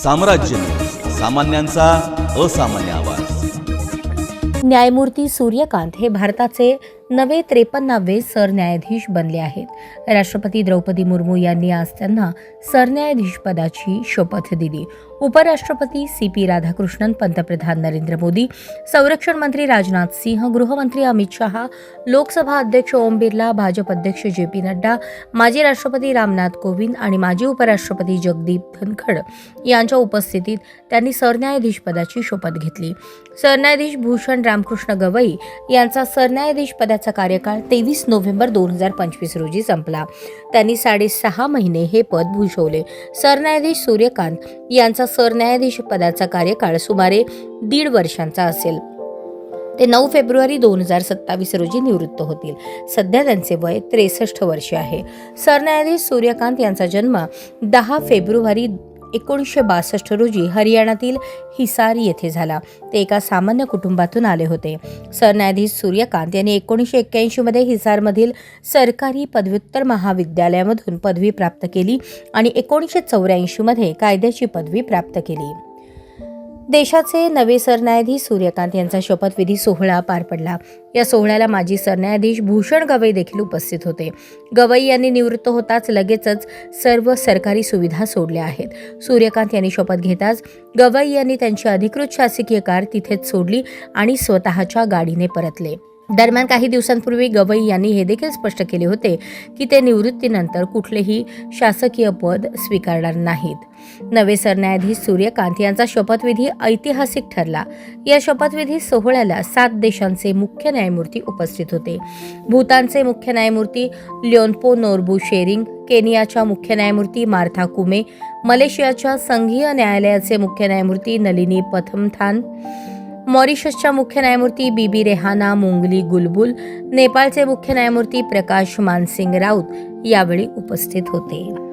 साम्राज्य न्यूज, सामान्यांचा असामान्य आवाज. न्यायमूर्ती सूर्यकांत हे भारताचे नवे 53वे सरन्यायाधीश बनले आहेत. राष्ट्रपती द्रौपदी मुर्मू यांनी आज त्यांना सरन्यायाधीश पदाची शपथ दिली. उपराष्ट्रपती CP राधाकृष्णन, पंतप्रधान नरेंद्र मोदी, संरक्षण मंत्री राजनाथ सिंह, गृहमंत्री अमित शहा, लोकसभा अध्यक्ष ओम बिर्ला, भाजप अध्यक्ष JP नड्डा, माजी राष्ट्रपती रामनाथ कोविंद आणि माजी उपराष्ट्रपती जगदीप धनखड यांच्या उपस्थितीत त्यांनी सरन्यायाधीश पदाची शपथ घेतली. सरन्यायाधीश भूषण रामकृष्ण गवई यांचा सरन्यायाधीश पदाचा कार्यकाळ 23 नोव्हेंबर 2025 रोजी संपला. त्यांनी 6.5 महिने हे पद भूषवले. सरन्यायाधीश सूर्यकांत यांचा सरन्यायाधीश पदाचा कार्यकाळ सुमारे 1.5 वर्षांचा असेल. ते 9 फेब्रुवारी 2027 रोजी निवृत्त होतील. सध्या त्यांचे वय 63 वर्षे आहे. सरन्यायाधीश सूर्यकांत यांचा जन्म 10 फेब्रुवारी 1962 रोजी हरियाणातील हिसार येथे झाला. ते एका सामान्य कुटुंबातून आले होते. सरन्यायाधीश सूर्यकांत यांनी 1981 मध्ये हिसारमधील सरकारी पदव्युत्तर महाविद्यालयामधून पदवी प्राप्त केली आणि 1984 मध्ये कायद्याची पदवी प्राप्त केली. देशाचे नवे सरन्यायाधीश सूर्यकांत यांचा शपथविधी सोहळा पार पडला. या सोहळ्याला माजी सरन्यायाधीश भूषण गवई देखील उपस्थित होते. गवई यांनी निवृत्त होताच लगेचच सर्व सरकारी सुविधा सोडल्या आहेत. सूर्यकांत यांनी शपथ घेताच गवई यांनी त्यांची अधिकृत शासकीय कार तिथेच सोडली आणि स्वतःच्या गाडीने परतले. दरम्यान काही दिवसांपूर्वी गवई यांनी हे देखील स्पष्ट केले होते की ते निवृत्तीनंतर कुठलेही शासकीय पद स्वीकारणार नाहीत. नवे सरन्यायाधीश सूर्यकांत यांचा शपथविधी ऐतिहासिक ठरला. या शपथविधी सोहळ्याला 7 देशांचे मुख्य न्यायमूर्ती उपस्थित होते. भूतानचे मुख्य न्यायमूर्ती ल्योन्पो नोर्बू शेरिंग, केनियाच्या मुख्य न्यायमूर्ती मार्था कुमे, मलेशियाच्या संघीय न्यायालयाचे मुख्य न्यायमूर्ती नलिनी पथमथान, मॉरिशसच्या मुख्य न्यायमूर्ती बीबी रेहाना मुंगली गुलबुल, नेपाळचे मुख्य न्यायमूर्ती प्रकाश मानसिंग राऊत यावेळी उपस्थित होते.